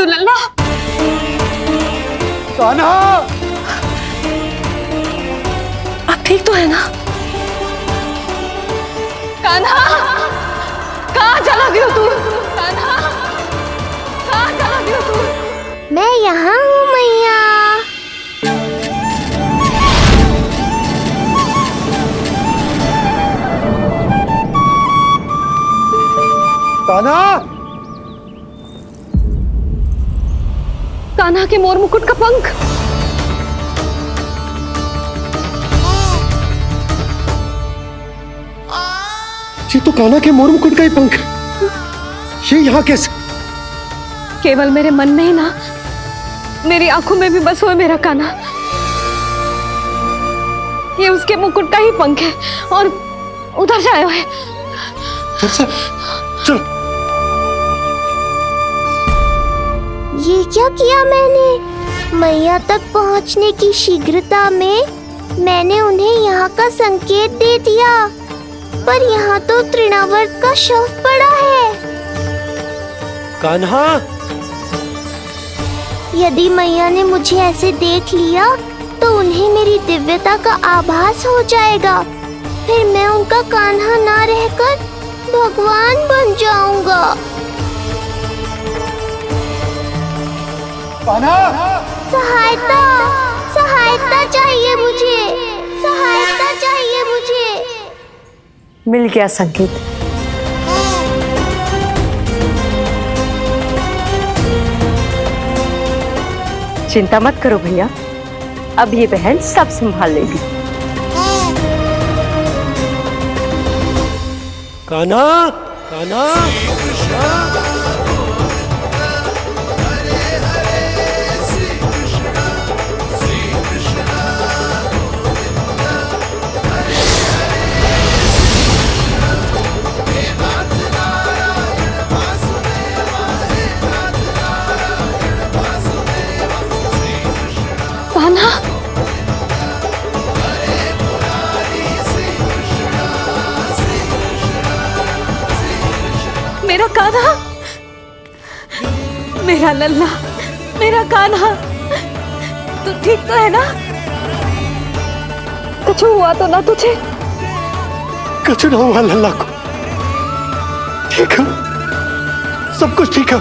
तू लल्ला? कान्हा, आप ठीक तो है ना? कान्हा, कहाँ चला गया तू? कान्हा, कहाँ चला गया तू? मैं यहाँ हूँ मैया। कान्हा, कान्हा के मोर मुकुट का पंख। ये तो कान्हा के मोर मुकुट का ही पंख। ये यहाँ कैसे? केवल मेरे मन में ही ना, मेरी आंखों में भी बस हुआ मेरा कान्हा। ये उसके मुकुट का ही पंख है और उधर से आया है। चल। ये क्या किया मैंने? मैया तक पहुंचने की शीघ्रता में मैंने उन्हें यहाँ का संकेत दे दिया, पर यहाँ तो तृणावर्त का शव पड़ा है। कान्हा, यदि मैया ने मुझे ऐसे देख लिया तो उन्हें मेरी दिव्यता का आभास हो जाएगा। फिर मैं उनका कान्हा ना रहकर भगवान बन जाऊंगा। कान्हा, सहायता, सहायता चाहिए मुझे, सहायता चाहिए मुझे। मिल गया संकेत। चिंता मत करो भैया, अब ये बहन सब संभाल लेगी। कान्हा, कान्हा, कान्हा, मेरा कान्हा, मेरा लल्ला, मेरा कान्हा, तू ठीक तो है ना? कुछ हुआ तो ना तुझे? कुछ ना हुआ लल्ला को। ठीक है, सब कुछ ठीक है।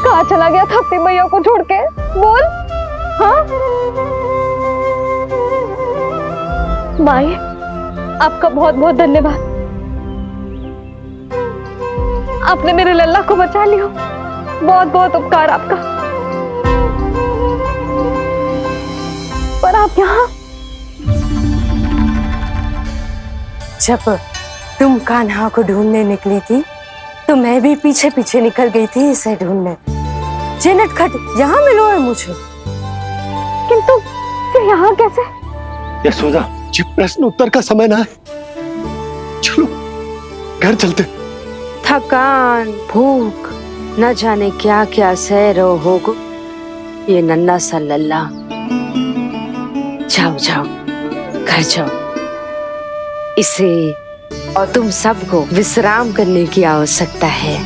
कहाँ चला गया था अपनी मैया को छोड़ के? बोल। हाँ माई, आपका बहुत बहुत धन्यवाद। आपने मेरे लल्ला को बचा लिया, बहुत बहुत उपकार आपका। पर आप यहाँ? जब तुम कान्हा को ढूंढने निकली थी तो मैं भी पीछे पीछे निकल गई थी इसे ढूंढने। जे नटखट यहाँ मिलो है मुझे। किंतु ये यहाँ कैसे? यशोदा, ये प्रश्न उत्तर का समय ना है। चलो घर चलते। थकान, भूख, न जाने क्या क्या सह रहो होगो ये नन्ना सा लल्ला। जाओ जाओ, घर जाओ। इसे और तुम सबको विश्राम करने की आवश्यकता है।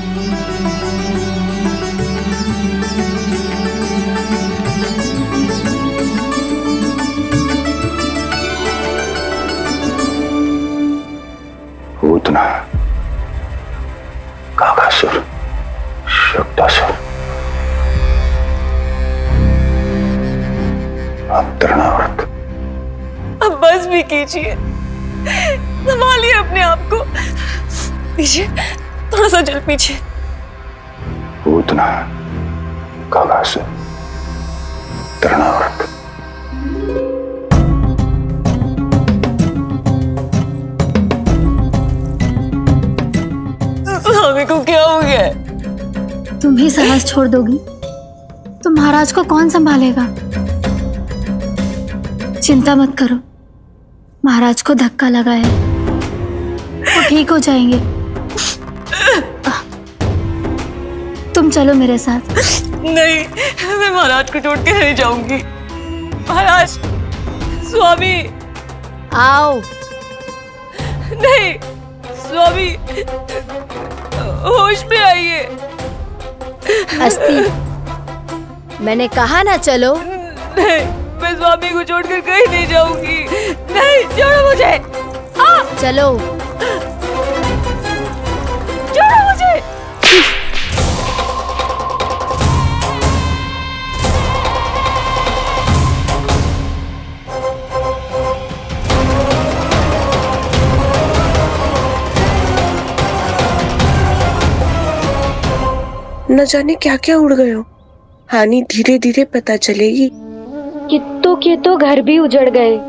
पूतना, काकासुर, शक्तासुर, अब तृणावर्त। अब बस भी कीजिए, संभालिए अपने आप को। पीछे, थोड़ा सा चल पीछे। पूतना, काकासुर, तृणावर्त। स्वामी को क्या हो गया? तुम ही साहस छोड़ दोगी तो महाराज को कौन संभालेगा? चिंता मत करो, महाराज को धक्का लगा है, वो ठीक हो जाएंगे। तुम चलो मेरे साथ। नहीं, मैं महाराज को छोड़ के नहीं जाऊंगी। महाराज, स्वामी, आओ। नहीं स्वामी, होश में आइए। अस्ती, मैंने कहा ना चलो। नहीं, मैं स्वामी को छोड़कर कहीं नहीं जाऊंगी। नहीं, छोड़ो मुझे। चलो। छोड़ो मुझे। न जाने क्या क्या उड़ गए हो। हानि धीरे धीरे पता चलेगी। कित्तों के तो घर भी उजड़ गए।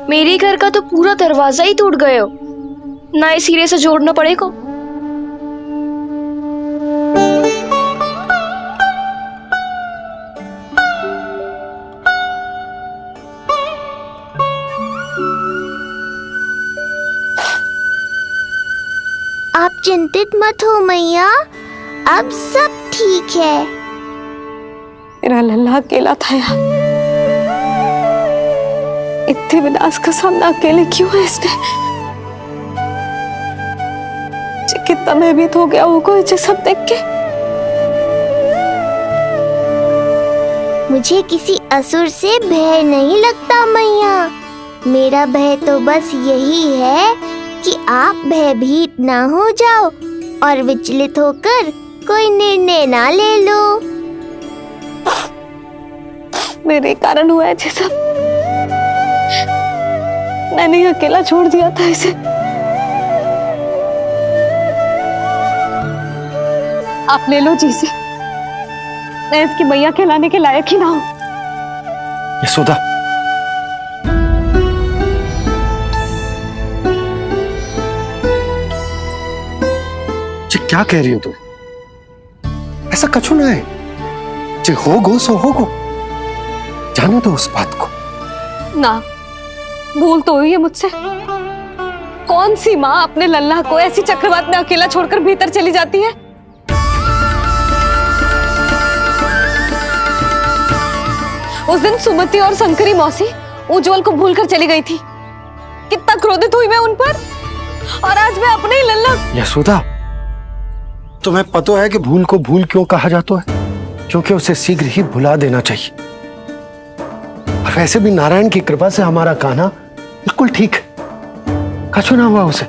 मेरे घर का तो पूरा दरवाजा ही टूट गए हो। नए सिरे से जोड़ना पड़ेगा। आप चिंतित मत हो मैया, अब सब ठीक है। मेरा लल्ला अकेला था यार। इतने विनाश का सामना अकेले क्यों है इसने? कितना भयभीत हो गया होगा ये सब देख के। मुझे किसी असुर से भय नहीं लगता मैया। मेरा भय तो बस यही है कि आप भयभीत ना हो जाओ और विचलित होकर कोई निर्णय ना ले लो। मेरे कारण हुआ है ये सब। मैंने अकेला छोड़ दिया था इसे। आप ले लो जी से। मैं इसकी मैया कहलाने के लायक ही ना हूं। यशोदा, ये क्या कह रही हो तुम? ऐसा कछु ना है। जे होगो सो होगो, जाने दो उस बात को। ना, भूल तो हुई है मुझसे। कौन सी माँ अपने लल्ला को ऐसी चक्रवात में अकेला छोड़कर भीतर चली जाती है? उस दिन सुमति और शंकरी मौसी उज्जवल को भूलकर चली गई थी। कितना क्रोधित हुई मैं उन पर, और आज मैं अपने ही लल्ला। यशोदा, तुम्हें पता है कि भूल को भूल क्यों कहा जाता है? क्योंकि उसे शीघ्र ही भुला देना चाहिए। और वैसे भी नारायण की कृपा से हमारा कान्हा बिल्कुल ठीक है। कछु ना हुआ उसे।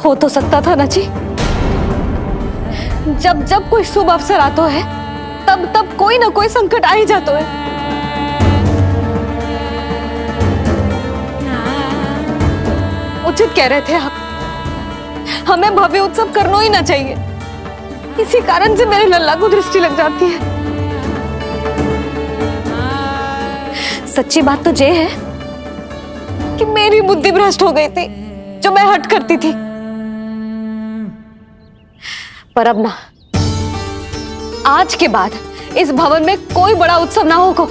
हो तो सकता था ना जी। जब जब कोई शुभ अवसर आता है तब तब कोई ना कोई संकट आ ही जाता है। उचित कह रहे थे आप, हमें भव्य उत्सव करना ही ना चाहिए। इसी कारण से मेरे लल्ला को दृष्टि लग जाती है। सच्ची बात तो ये है कि मेरी बुद्धि भ्रष्ट हो गई थी, जो मैं हट करती थी। पर अब ना, आज के बाद इस भवन में कोई बड़ा उत्सव ना होगा।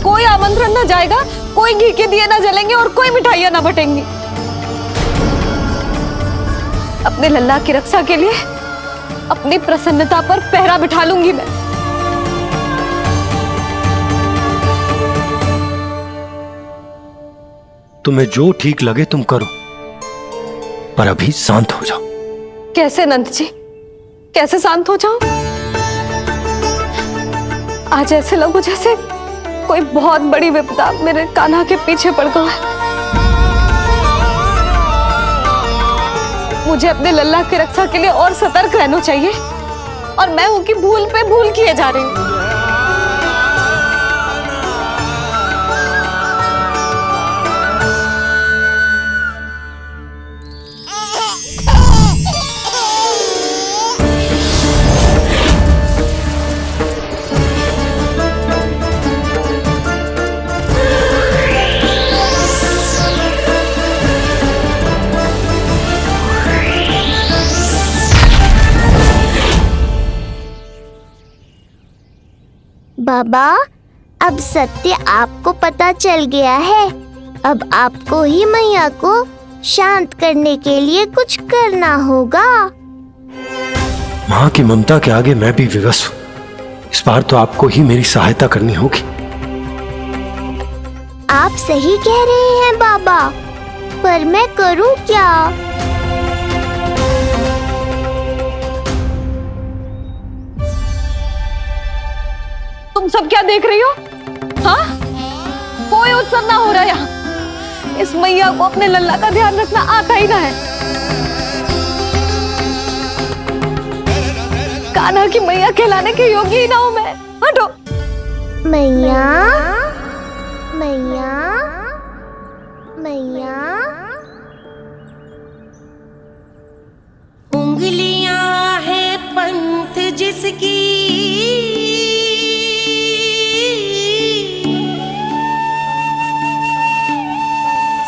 कोई आमंत्रण ना जाएगा, कोई घी के दिए ना जलेंगे और कोई मिठाइयां ना बटेंगी। अपने लल्ला की रक्षा के लिए अपनी प्रसन्नता पर पहरा बिठा लूंगी मैं। तुम्हें जो ठीक लगे तुम करो, पर अभी शांत हो जाओ। कैसे नंद जी, कैसे शांत हो जाऊं? आज ऐसे लगो जैसे कोई बहुत बड़ी विपदा मेरे कान्हा के पीछे पड़ गया है। मुझे अपने लल्ला की रक्षा के लिए और सतर्क रहना चाहिए, और मैं उनकी भूल पे भूल किए जा रही हूं। बाबा, अब सत्य आपको पता चल गया है। अब आपको ही मैया को शांत करने के लिए कुछ करना होगा। माँ की ममता के आगे मैं भी विवश हूँ। इस बार तो आपको ही मेरी सहायता करनी होगी। आप सही कह रहे हैं बाबा, पर मैं करूं क्या? तुम सब क्या देख रही हो? हाँ, कोई उत्सव ना हो रहा यहाँ। इस मैया को अपने लल्ला का ध्यान रखना आता ही ना है। कान्हा की मैया कहलाने के योग्य ही ना हूं मैं। हटो। मैया मैया मैया। उंगलियां है पंथ जिसकी,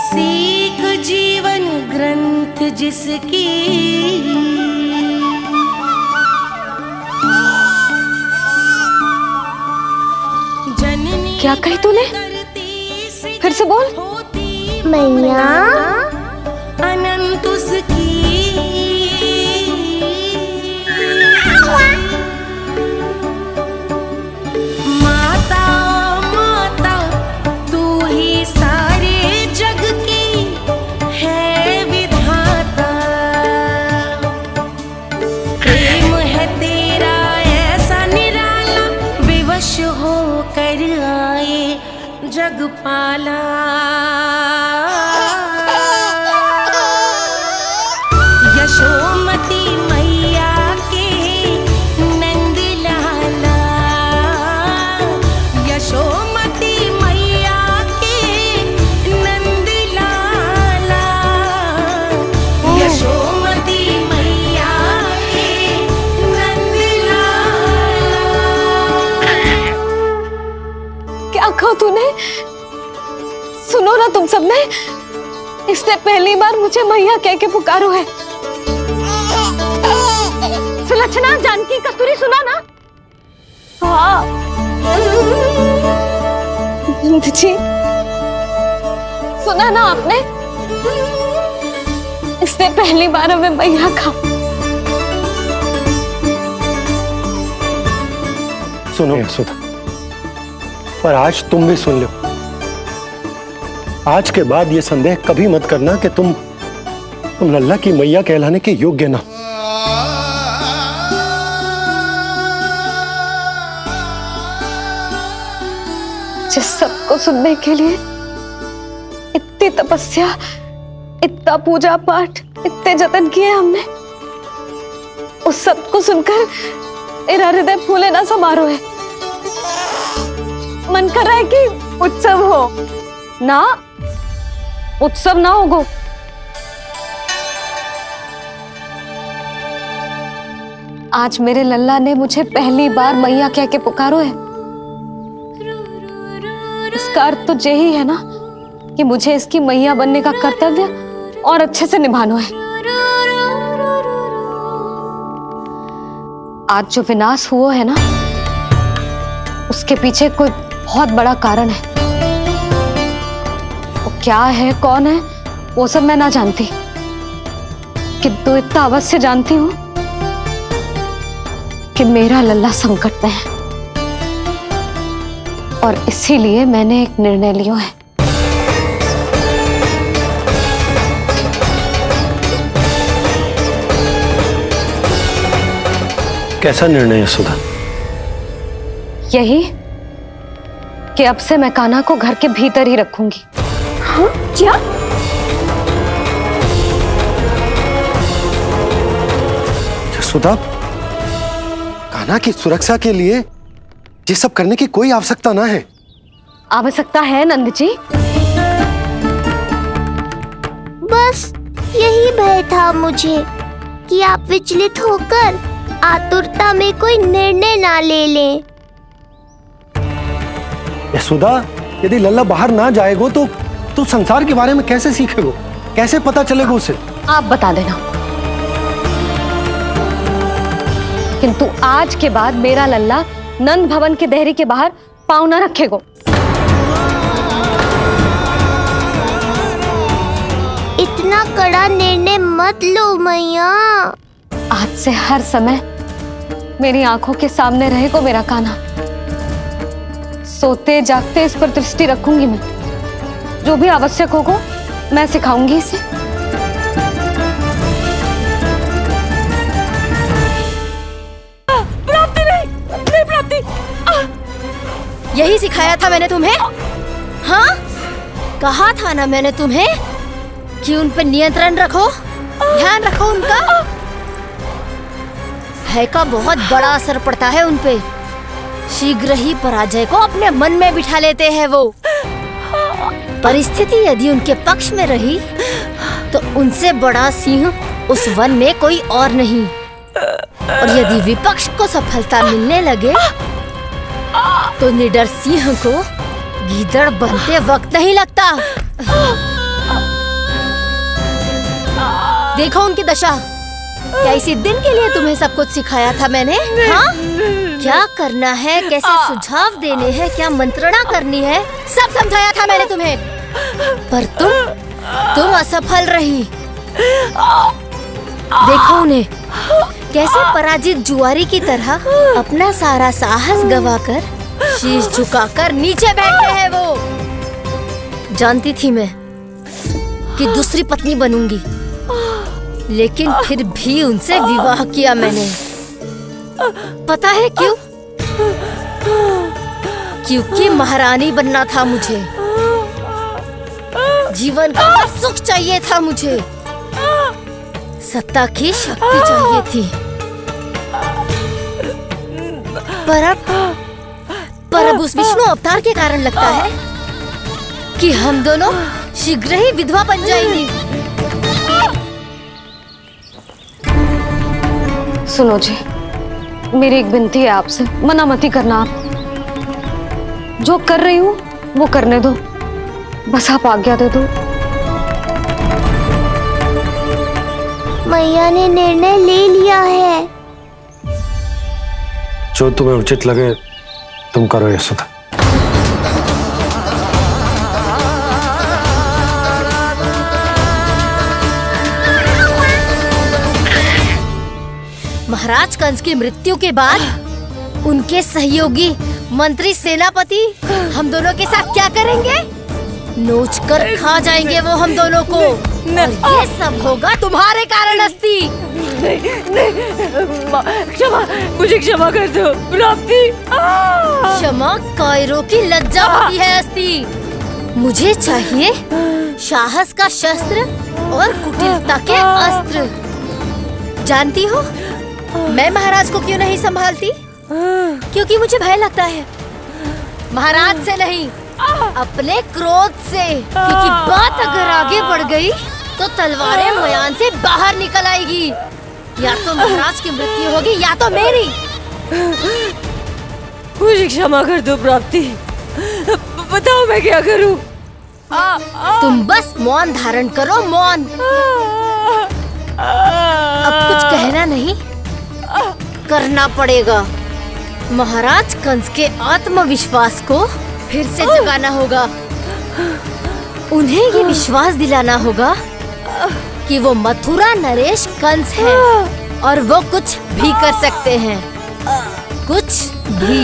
सीख जीवन ग्रंथ जिसकी, क्या कही तूने? फिर से बोल। मैया अनंत उसकी, माता माता तू ही सारे जग की है विधाता। प्रेम है तेरा ऐसा निराला, विवश होकर आए जगपाला। यशोमती मैया के नंद लाला, यशोमती मैया के नंद लाला, यशोमती मैया के नंद लाला। क्या कहा तूने? सुनो ना तुम सबने, इसने पहली बार मुझे मैया कह के पुकारो है। सुलक्षणा, जानकी, कस्तूरी, सुना ना? हाँ जी, सुना ना आपने? इसने पहली बार हमें मैया कहा। सुनो यशोदा, पर आज तुम भी सुन लो। आज के बाद ये संदेह कभी मत करना कि तुम लल्ला की मैया कहलाने के योग्य ना। जिस सबको सुनने के लिए इतनी तपस्या, इतना पूजा पाठ, इतने जतन किए हमने, उस सब को सुनकर मेरा हृदय फूले ना समारोह है। मन कर रहा है कि उत्सव हो ना, उत्सव ना होगो। आज मेरे लल्ला ने मुझे पहली बार मैया कह के पुकारो है। इसका अर्थ तो यही है ना कि मुझे इसकी मैया बनने का कर्तव्य और अच्छे से निभाना है। आज जो विनाश हुआ है ना, उसके पीछे कोई बहुत बड़ा कारण है। वो क्या है, कौन है, वो सब मैं ना जानती, किंतु इतना अवश्य जानती हूं कि मेरा लल्ला संकट में है, और इसीलिए मैंने एक निर्णय लिया है। कैसा निर्णय यशोदा? यही कि अब से मैं कान्हा को घर के भीतर ही रखूंगी। हाँ? क्या? यशोदा, कान्हा की सुरक्षा के लिए ये सब करने की कोई आवश्यकता ना है। आवश्यकता है नंद जी। बस यही भय था मुझे कि आप विचलित होकर आतुरता में कोई निर्णय ना ले लें। यशोदा, यदि लल्ला बाहर ना जाएगो तो संसार के बारे में कैसे सीखेगो, कैसे पता चलेगा उसे? आप बता देना। किंतु आज के बाद मेरा लल्ला नंद भवन के देहरी के बाहर पांव न रखेगो। इतना कड़ा निर्णय मत लो मैया। आज से हर समय मेरी आंखों के सामने रहेगा मेरा कान्हा। सोते जागते इस पर दृष्टि रखूंगी मैं। जो भी आवश्यक होगा मैं सिखाऊंगी इसे। प्राप्ति नहीं, नहीं प्राप्ति। यही सिखाया था मैंने तुम्हें? हाँ, कहा था ना मैंने तुम्हें कि उन पे नियंत्रण रखो, ध्यान रखो उनका। भय का बहुत बड़ा असर पड़ता है उन पे। शीघ्र ही पराजय को अपने मन में बिठा लेते हैं वो। परिस्थिति यदि उनके पक्ष में रही तो उनसे बड़ा सिंह उस वन में कोई और नहीं। और यदि विपक्ष को सफलता मिलने लगे तो निडर सिंह को गीदड़ बनते वक्त नहीं लगता। देखो उनकी दशा। क्या इसी दिन के लिए तुम्हें सब कुछ सिखाया था मैंने? हाँ, क्या करना है, कैसे सुझाव देने हैं, क्या मंत्रणा करनी है, सब समझाया था मैंने तुम्हें। पर तुम असफल रही। देखो उन्हें, कैसे पराजित जुआरी की तरह अपना सारा साहस गवाकर शीश झुकाकर नीचे बैठे हैं वो। जानती थी मैं कि दूसरी पत्नी बनूंगी, लेकिन फिर भी उनसे विवाह किया मैंने। पता है क्यों? क्योंकि महारानी बनना था मुझे। जीवन का हर सुख चाहिए था मुझे। सत्ता की शक्ति चाहिए थी। पर अब उस विष्णु अवतार के कारण लगता है कि हम दोनों शीघ्र ही विधवा बन जाएंगी। सुनो जी, मेरी एक विनती है आपसे, मना मत ही करना। आप जो कर रही हूँ वो करने दो, बस आप आज्ञा दे दो। मैया ने निर्णय ले लिया है। जो तुम्हें उचित लगे तुम करो यशोदा। महाराज कंस की मृत्यु के बाद उनके सहयोगी मंत्री सेनापति हम दोनों के साथ क्या करेंगे? नोच कर खा जाएंगे वो हम दोनों को। और ये सब होगा तुम्हारे कारण अस्ति। क्षमा, मुझे क्षमा कर दो प्राप्ति। क्षमा कायरों की लज्जा होती है अस्ति। मुझे चाहिए साहस का शस्त्र और कुटिलता के अस्त्र। जानती हो मैं महाराज को क्यों नहीं संभालती? क्योंकि मुझे भय लगता है। महाराज से नहीं, अपने क्रोध से। क्योंकि बात अगर आगे बढ़ गई तो तलवारें मयान से बाहर निकल आएगी। या तो महाराज की मृत्यु होगी या तो मेरी। मुझे क्षमा कर दो प्राप्ति। बताओ मैं क्या करूं? तुम बस मौन धारण करो, मौन। अब कुछ कहना नहीं, करना पड़ेगा। महाराज कंस के आत्मविश्वास को फिर से जगाना होगा। उन्हें ये विश्वास दिलाना होगा कि वो मथुरा नरेश कंस है और वो कुछ भी कर सकते हैं, कुछ भी।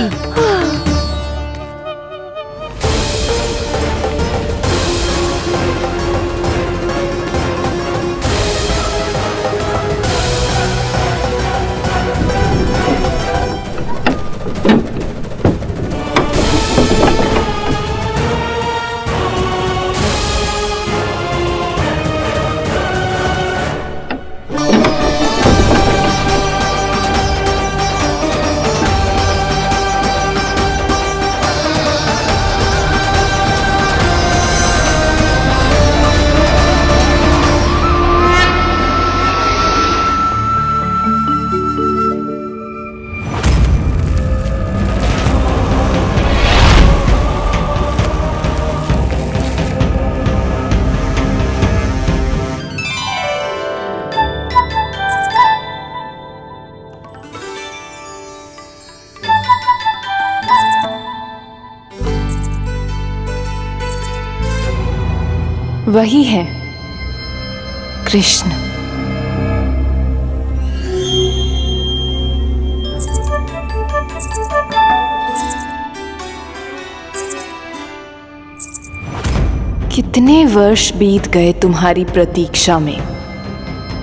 वही है कृष्ण। कितने वर्ष बीत गए तुम्हारी प्रतीक्षा में।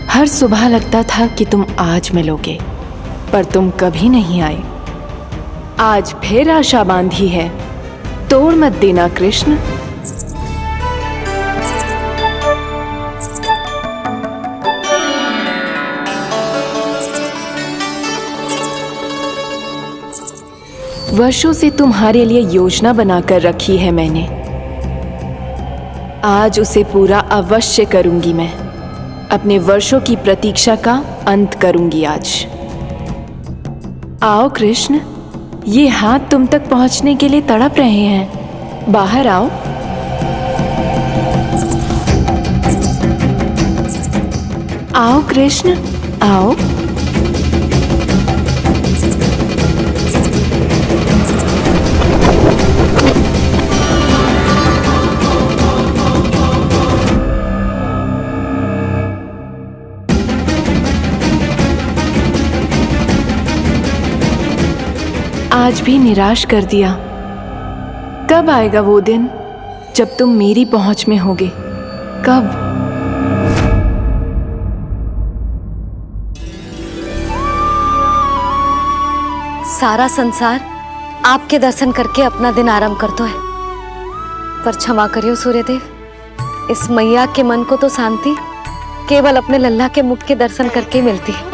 हर सुबह लगता था कि तुम आज मिलोगे, पर तुम कभी नहीं आए। आज फिर आशा बांधी है तोड़ मत देना कृष्ण। वर्षों से तुम्हारे लिए योजना बनाकर रखी है मैंने, आज उसे पूरा अवश्य करूंगी मैं। अपने वर्षों की प्रतीक्षा का अंत करूंगी आज। आओ कृष्ण, ये हाथ तुम तक पहुंचने के लिए तड़प रहे हैं। बाहर आओ। आओ कृष्ण, आओ। आज भी निराश कर दिया। कब आएगा वो दिन जब तुम मेरी पहुंच में होगे? कब? सारा संसार आपके दर्शन करके अपना दिन आराम करता है, पर क्षमा करियो सूर्यदेव, इस मैया के मन को तो शांति केवल अपने लल्ला के मुख के दर्शन करके ही मिलती है।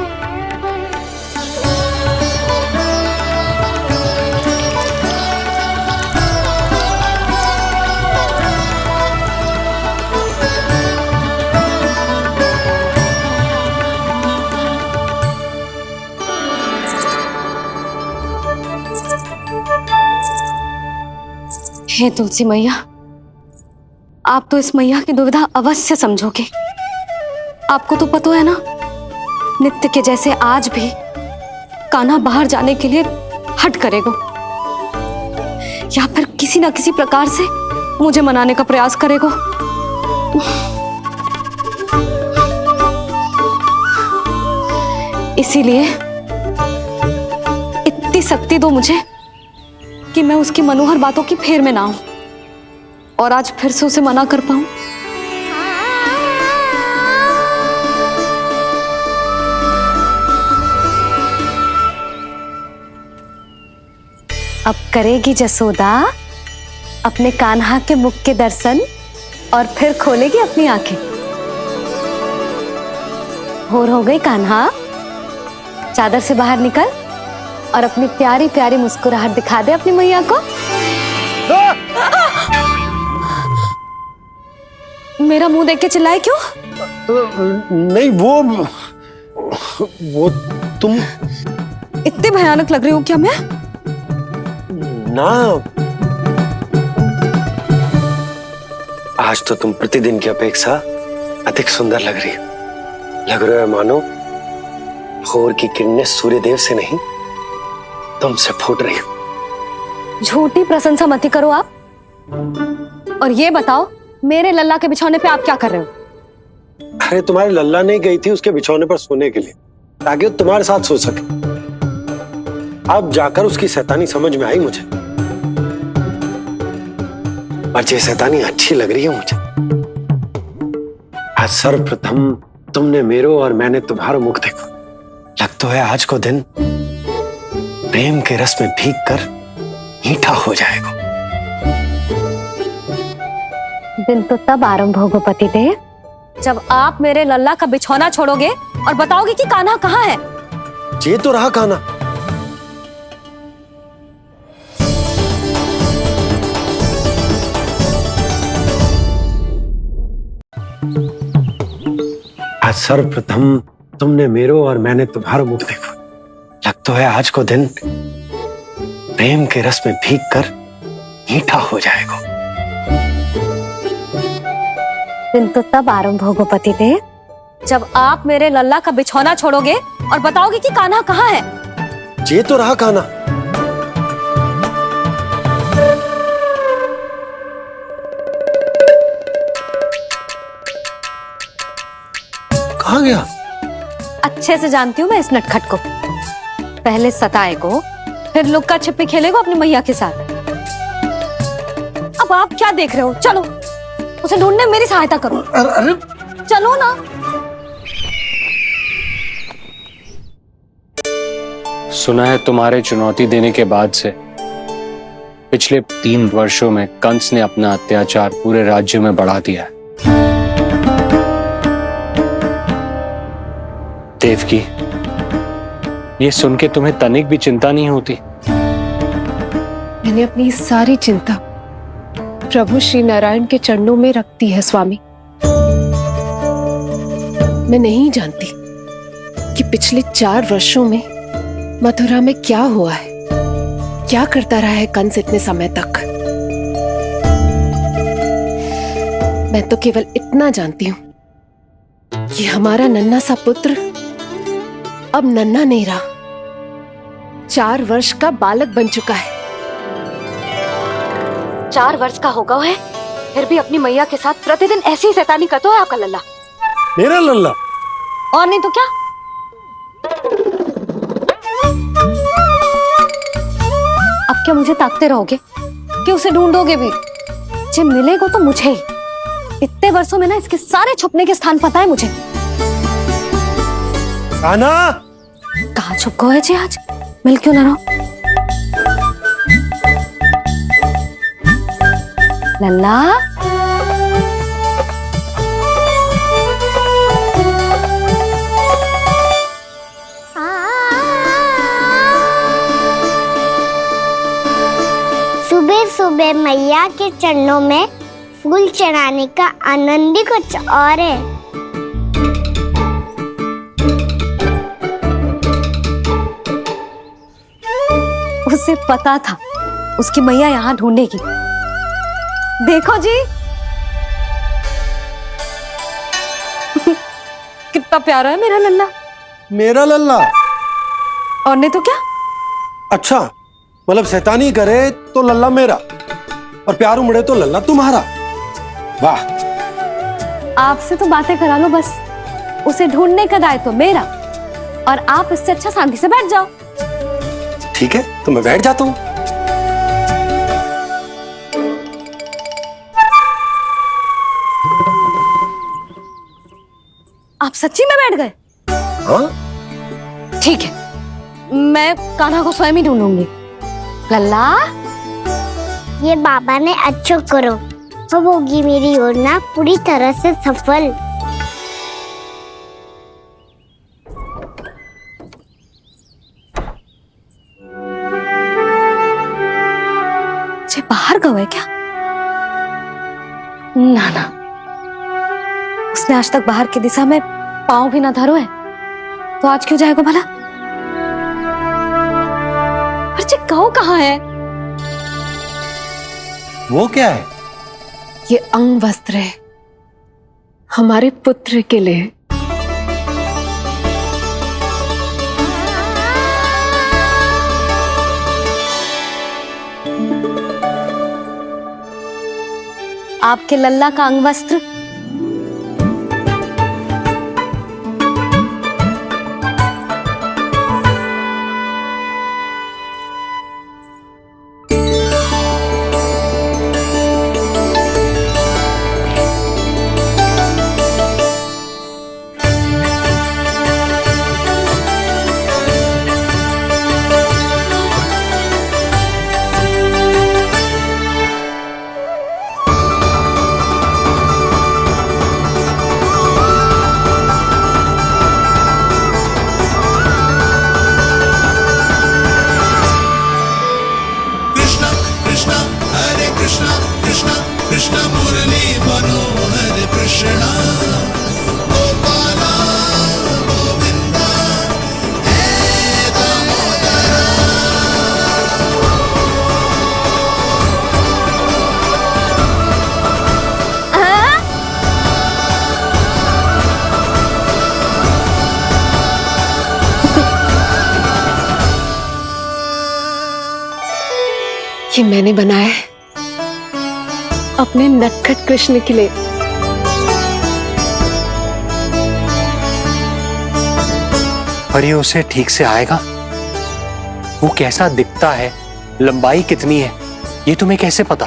हे तुलसी मैया, आप तो इस मैया की दुविधा अवश्य समझोगे। आपको तो पता है ना, नित्य के जैसे आज भी कान्हा बाहर जाने के लिए हट करेगा, या फिर किसी ना किसी प्रकार से मुझे मनाने का प्रयास करेगा। इसीलिए इतनी शक्ति दो मुझे कि मैं उसकी मनोहर बातों की फेर में ना आऊं और आज फिर से उसे मना कर पाऊं। अब करेगी जसोदा अपने कान्हा के मुख के दर्शन और फिर खोलेगी अपनी आंखें। होर हो गई कान्हा, चादर से बाहर निकल और अपनी प्यारी प्यारी मुस्कुराहट दिखा दे अपनी मैया को। मेरा मुंह देख के चिल्लाए क्यों? नहीं, वो तुम इतनी भयानक लग रही हूँ क्या मैं? ना, आज तो तुम प्रतिदिन की अपेक्षा अधिक सुंदर लग रही हो। लग रहा है मानो भोर की किरणें सूर्यदेव से नहीं तुमसे फूट रही हो। झूठी प्रशंसा मत ही करो आप। और ये बताओ, मेरे लल्ला के बिछौने पे आप क्या कर रहे हो? अरे तुम्हारे लल्ला नहीं गई थी उसके बिछौने पर सोने के लिए, ताकि वो तुम्हारे साथ सो सके। अब जाकर उसकी शैतानी समझ में आई मुझे, और ये शैतानी अच्छी लग रही है मुझे। आज सर्वप्रथम तुमने मेरो और मैंने तुम्हारा मुख देखो। लगता है आज को दिन प्रेम के रस में भीग कर मीठा हो जाएगा। दिन तो तब आरंभ होगा पतिदेव, जब आप मेरे लल्ला का बिछौना छोड़ोगे और बताओगे कि कान्हा कहाँ है। ये तो रहा कान्हा। आज सर्वप्रथम तुमने मेरो और मैंने तुम्हारा मुख देखो। लगता है आज को दिन प्रेम के रस में भीग कर मीठा हो जाएगा। दिन तो तब आरंभ होगा पतिदेव, जब आप मेरे लल्ला का बिछौना छोड़ोगे और बताओगे कि कान्हा कहाँ है। ये तो रहा कान्हा। कहाँ गया? अच्छे से जानती हूँ मैं इस नटखट को। पहले सताएगो, फिर लुक्का छिपी खेलेगो अपनी मैया के साथ। अब आप क्या देख रहे हो? चलो उसे ढूंढने में मेरी सहायता करो। अरे चलो ना। सुना है तुम्हारे चुनौती देने के बाद से पिछले 3 वर्षों में कंस ने अपना अत्याचार पूरे राज्य में बढ़ा दिया है। देवकी, ये सुन के तुम्हें तनिक भी चिंता नहीं होती? मैंने अपनी सारी चिंता प्रभु श्री नारायण के चरणों में रख दी है स्वामी। मैं नहीं जानती कि पिछले 4 वर्षों में मथुरा में क्या हुआ है, क्या करता रहा है कंस इतने समय तक। मैं तो केवल इतना जानती हूं कि हमारा नन्हा सा पुत्र अब नन्हा नहीं रहा, 4 वर्ष का बालक बन चुका है। 4 वर्ष का होगा है, फिर भी अपनी मैया के साथ प्रतिदिन ऐसी ही शैतानी करता है आपका लल्ला। मेरा लल्ला? और नहीं तो क्या। अब क्या मुझे ताकते रहोगे कि उसे ढूंढोगे भी? जब मिलेगा तो मुझे ही। इतने वर्षों में ना इसके सारे छुपने के स्थान पता है मुझे। कान्हा, कहाँ छुप गए जी आज? मिल क्यों ना रहो? लल्ला, सुबह सुबह मैया के चरणों में फूल चढ़ाने का आनंद ही कुछ और है। उसे पता था उसकी मैया यहाँ ढूंढेगी। देखो जी कितना प्यारा है मेरा लल्ला। मेरा लल्ला? और नहीं तो क्या। अच्छा, मतलब शैतानी करे तो लल्ला मेरा और प्यार उमड़े तो लल्ला तुम्हारा। वाह। आपसे तो बातें करा लो बस, उसे ढूंढने का दायित्व मेरा, और आप इससे अच्छा शांति से बैठ जाओ। ठीक है, तो मैं बैठ जाता हूँ। आप सच्ची में बैठ गए? हाँ? ठीक है, मैं कान्हा को स्वयं ही ढूंढूंगी। लल्ला, ये बाबा ने अच्छा करो, अब होगी मेरी योजना पूरी तरह से सफल। जे बाहर गए क्या? ना ना, उसने आज तक बाहर की दिशा में पांव भी ना धरो है, तो आज क्यों जाएगा भला? पर जे कहो कहाँ है? वो क्या है? ये अंग वस्त्र है हमारे पुत्र के लिए। आपके लल्ला का अंग वस्त्र। ये मैंने बनाया है अपने नटखट कृष्ण के लिए। पर ये उसे ठीक से आएगा? वो कैसा दिखता है, लंबाई कितनी है, ये तुम्हें कैसे पता?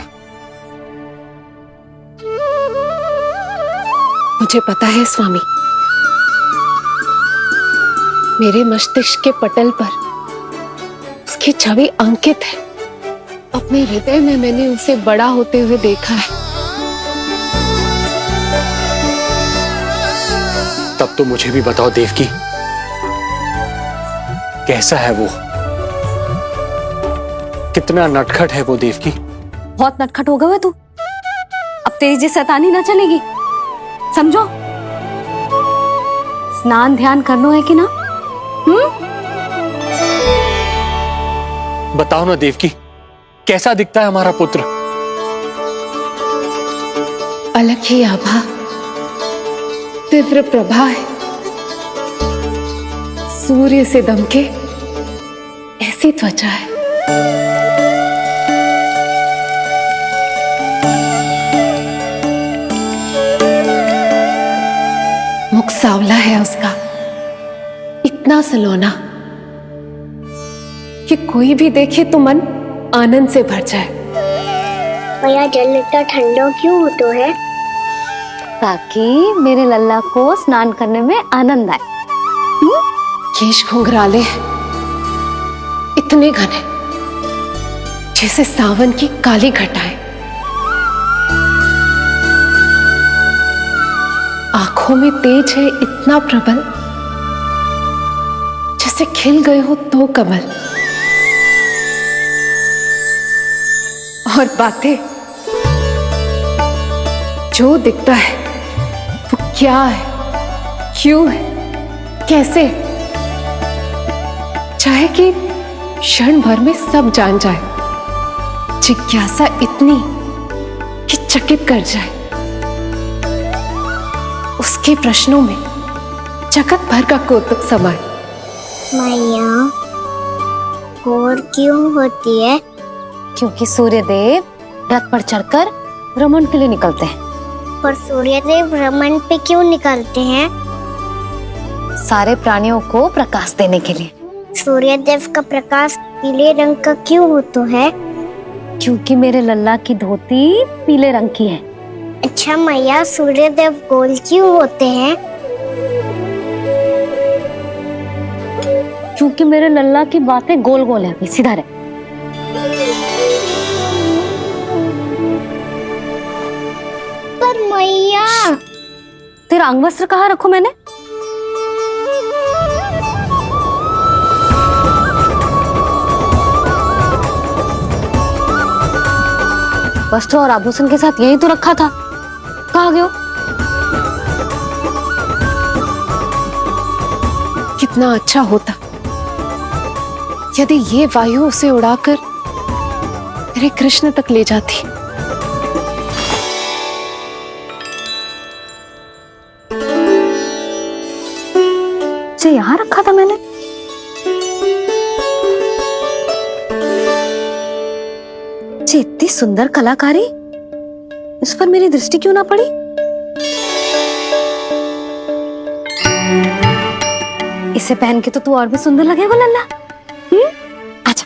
मुझे पता है स्वामी, मेरे मस्तिष्क के पटल पर उसकी छवि अंकित है। अपने हृदय में मैंने उसे बड़ा होते हुए देखा है। तब तो मुझे भी बताओ देवकी, कैसा है वो? कितना नटखट है वो देवकी? बहुत नटखट हो गए तू। अब तेरी जी शैतानी ना चलेगी, समझो। स्नान ध्यान करना है कि ना? बताओ ना देवकी, कैसा दिखता है हमारा पुत्र? अलग ही आभा, तीव्र प्रभा है, सूर्य से दमके ऐसी त्वचा है। मुख सांवला है उसका, इतना सलोना कि कोई भी देखे तो मन आनंद से भर जाए। मैया जल इतना ठंडा क्यों होता है? ताकि मेरे लल्ला को स्नान करने में आनंद आए। केश घुंघराले इतने घने जैसे सावन की काली घटाएं, आंखों में तेज है इतना प्रबल जैसे खिल गए हो दो कमल। और बातें, जो दिखता है वो क्या है, क्यों है, कैसे, चाहे कि क्षण भर में सब जान जाए। जिज्ञासा इतनी कि चकित कर जाए। उसके प्रश्नों में जगत भर का कौतुक समाए। मैया और क्यों होती है? क्योंकि सूर्यदेव रथ पर चढ़कर भ्रमण के लिए निकलते हैं। पर सूर्यदेव भ्रमण पे क्यों निकलते हैं? सारे प्राणियों को प्रकाश देने के लिए। सूर्यदेव का प्रकाश पीले रंग का क्यों होता है? क्योंकि मेरे लल्ला की धोती पीले रंग की है। अच्छा मैया, सूर्यदेव गोल क्यों होते हैं? क्योंकि मेरे लल्ला की बातें गोल गोल है, सीधा रहे। पर मैया, तेरा अंगवस्त्र कहाँ रखो मैंने? वस्त्र और आभूषण के साथ यही तो रखा था, कहाँ गए हो? कितना अच्छा होता यदि ये वायु उसे उड़ाकर तेरे कृष्ण तक ले जाती। इसे यहाँ रखा था मैंने। इतनी सुंदर कलाकारी, इस पर मेरी दृष्टि क्यों ना पड़ी? इसे पहन के तो तू और भी सुंदर लगेगा लल्ला। आजा।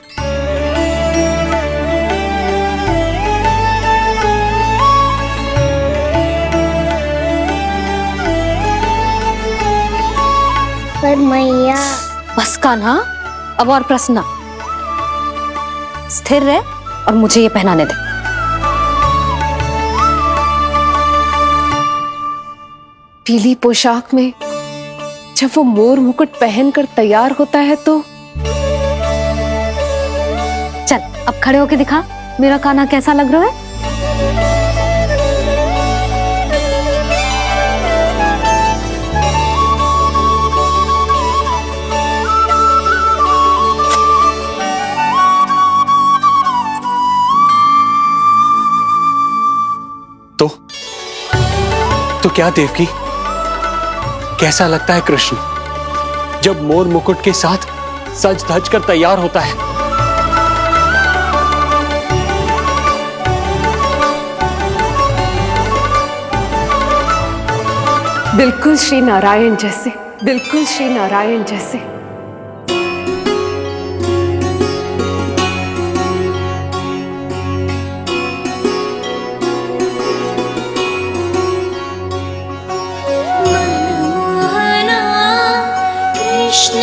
पर मैया, बस का ना, अब और प्रश्न। स्थिर रह और मुझे ये पहनाने दे। पीली पोशाक में जब वो मोर मुकुट पहनकर तैयार होता है तो चल अब खड़े होके दिखा मेरा कान्हा कैसा लग रहा है। तो क्या देवकी, कैसा लगता है कृष्ण जब मोर मुकुट के साथ सज धज कर तैयार होता है? बिल्कुल श्री नारायण जैसे, बिल्कुल श्री नारायण जैसे। कृष्ण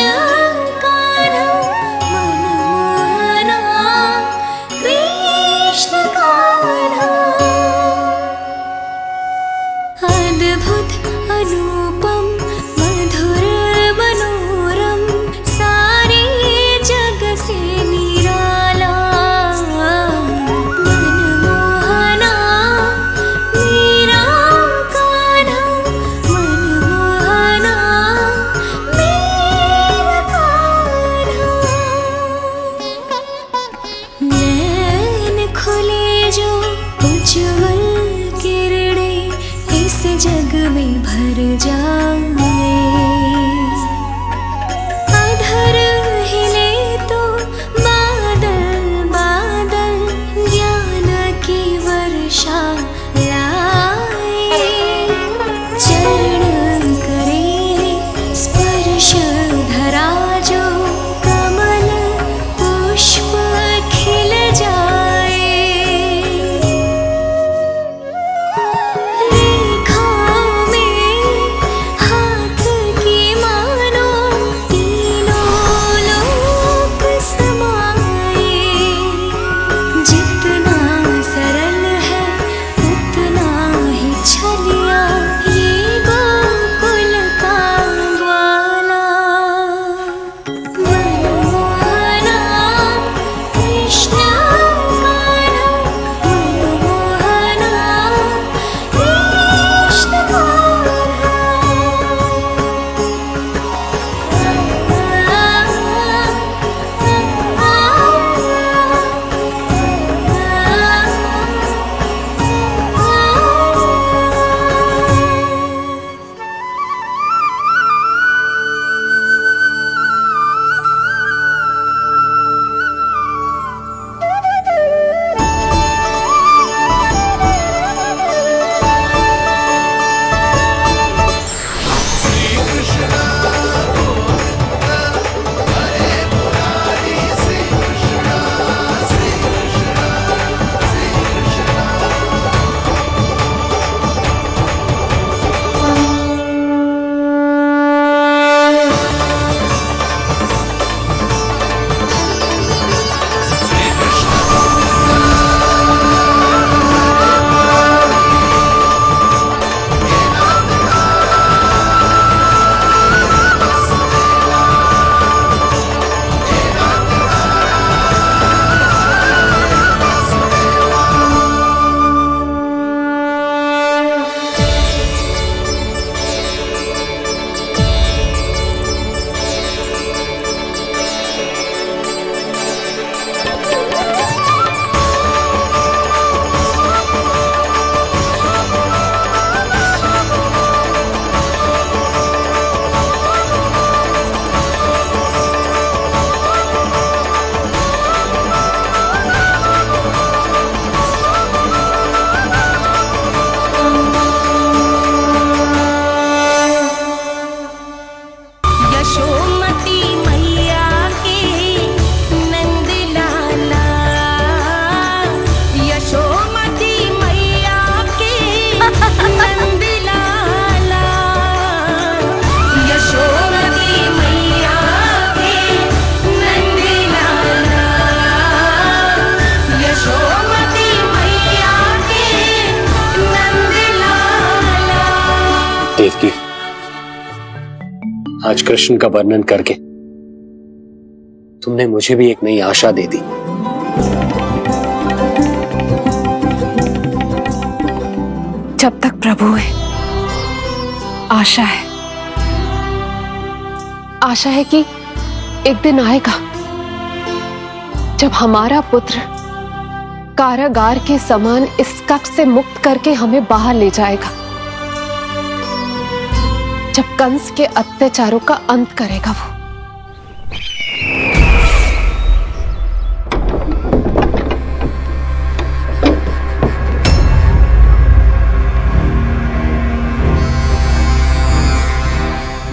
आज कृष्ण का वर्णन करके तुमने मुझे भी एक नई आशा दे दी। जब तक प्रभु है, आशा है। आशा है कि एक दिन आएगा जब हमारा पुत्र कारागार के समान इस कक्ष से मुक्त करके हमें बाहर ले जाएगा, जब कंस के अत्याचारों का अंत करेगा वो।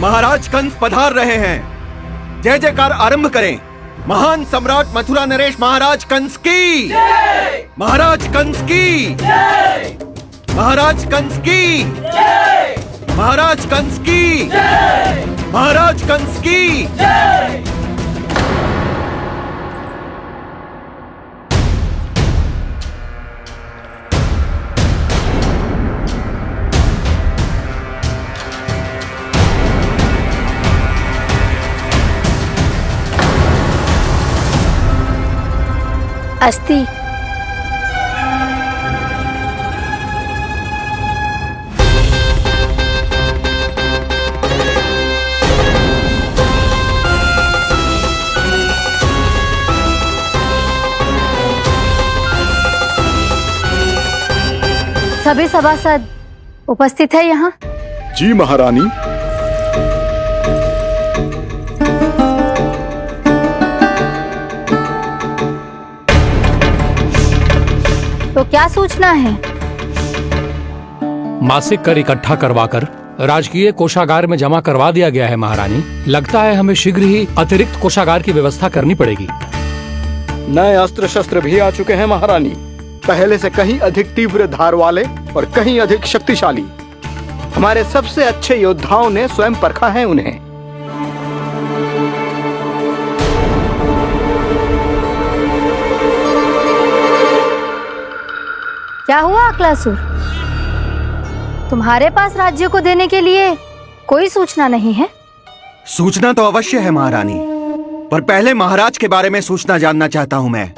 महाराज कंस पधार रहे हैं। जय जयकार आरंभ करें। महान सम्राट मथुरा नरेश महाराज कंस की, महाराज कंस की, महाराज कंस की, महाराज कंस की, महाराज कंस की। अस्ति। सभी सभासद उपस्थित है यहाँ? जी महारानी। तो क्या सूचना है? मासिक कर इकट्ठा करवाकर राजकीय कोषागार में जमा करवा दिया गया है महारानी। लगता है हमें शीघ्र ही अतिरिक्त कोषागार की व्यवस्था करनी पड़ेगी। नए अस्त्र शस्त्र भी आ चुके हैं महारानी, पहले से कहीं अधिक तीव्र धार वाले और कहीं अधिक शक्तिशाली। हमारे सबसे अच्छे योद्धाओं ने स्वयं परखा है उन्हें। क्या हुआ अक्लासुर? तुम्हारे पास राज्य को देने के लिए कोई सूचना नहीं है? सूचना तो अवश्य है महारानी, पर पहले महाराज के बारे में सूचना जानना चाहता हूं मैं।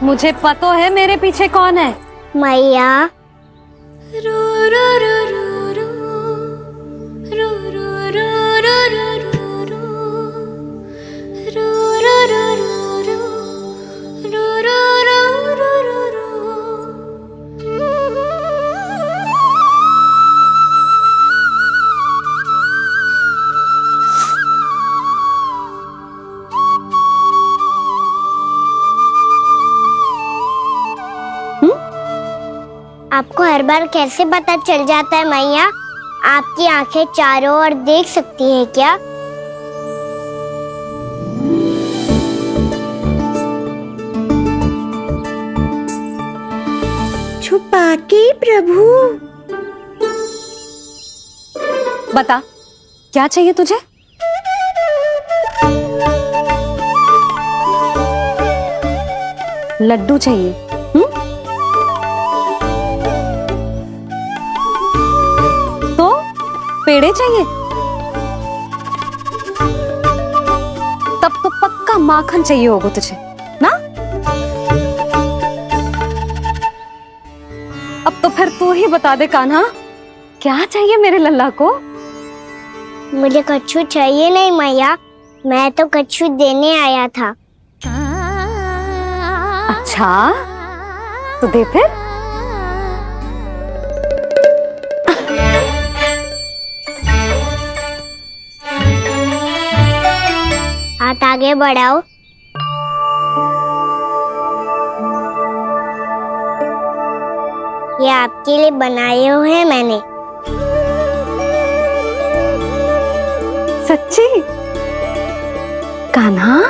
मुझे पता है मेरे पीछे कौन है। मैया। आपको हर बार कैसे पता चल जाता है मैया? आपकी आंखें चारों ओर देख सकती हैं क्या? छुपा के प्रभु। बता, क्या चाहिए तुझे? लड्डू चाहिए? तो पेड़े चाहिए? तब तो पक्का माखन चाहिए होगा तुझे ना? अब तो फिर तू ही बता दे कान्हा, क्या चाहिए मेरे लल्ला को? मुझे कच्छू चाहिए नहीं मैया, मैं तो कच्छू देने आया था। अच्छा तो दे फिर। हाथ आगे बढ़ाओ। ये आपके लिए बनाए हुए हैं मैंने। सच्ची? कान्हा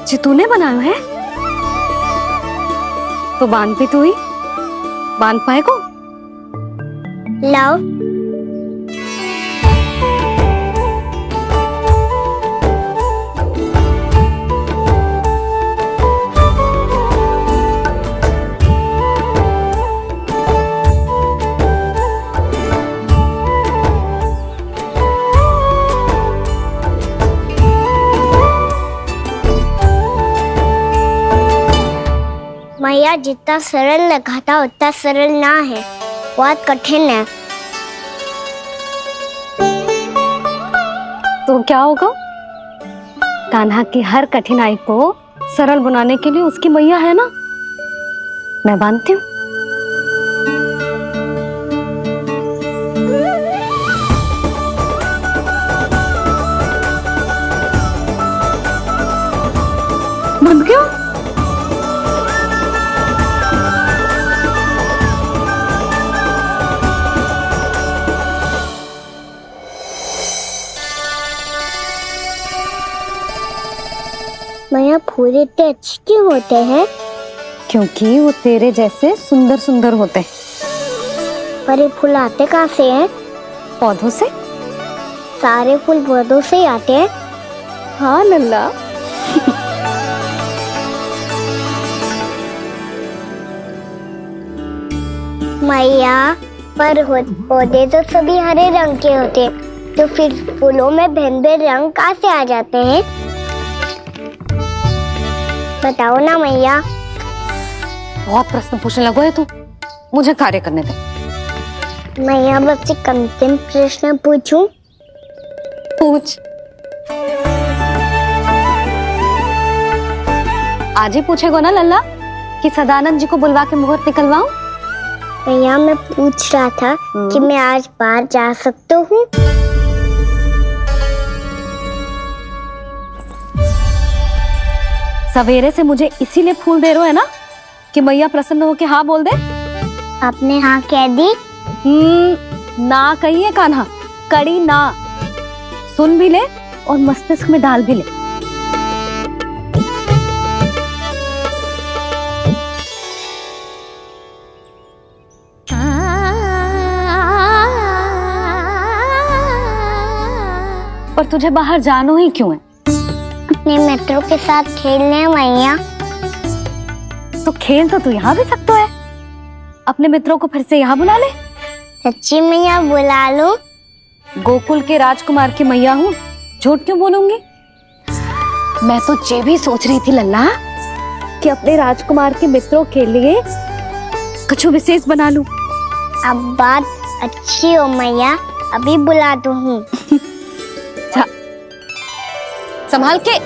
जी तूने बनाया है? तो बांध भी तू ही बांध पाए को? लाओ। मैया जितना सरल लगा था उतना सरल ना है, बहुत कठिन है। तो क्या होगा? कान्हा की हर कठिनाई को सरल बनाने के लिए उसकी मैया है ना, मैं बांधती हूँ। बंद क्यों? मैया फूल इतने अच्छे क्यों होते हैं? क्योंकि वो तेरे जैसे सुंदर सुंदर होते हैं। पर ये फूल आते कहाँ से हैं? पौधों से। सारे फूल पौधों से ही आते हैं? हाँ लल्ला। मैया पर पौधे तो सभी हरे रंग के होते हैं, तो फिर फूलों में भिन्न भिन्न रंग कहाँ से आ जाते हैं? बताओ ना मैया। बहुत प्रश्न पूछने लगो है तू, मुझे कार्य करने दे। मैया बस एक अंतिम प्रश्न पूछूं? पूछ। आज ही पूछेगो ना लल्ला कि सदानंद जी को बुलवा के मुहूर्त निकलवाऊं? मैया मैं पूछ रहा था कि मैं आज बाहर जा सकता हूँ? सवेरे से मुझे इसीलिए फूल दे रहे हो है ना कि मैया प्रसन्न हो के हाँ बोल दे। आपने हाँ कह दी? ना कहिए कान्हा, कड़ी ना। सुन भी ले और मस्तिष्क में डाल भी ले। पर तुझे बाहर जानो ही क्यों है? अपने मित्रों के साथ खेलने मैया। तो खेल तो तू यहाँ भी सकता है, अपने मित्रों को फिर से यहाँ बुला ले। सच्ची मैया बुला लो? गोकुल के राजकुमार की मैया हूँ, झूठ क्यों बोलूंगी? मैं तो ये भी सोच रही थी लल्ला कि अपने राजकुमार के मित्रों के लिए कुछ विशेष बना लूं। अब बात अच्छी हो मैया, अभी बुला दूँ। संभाल के।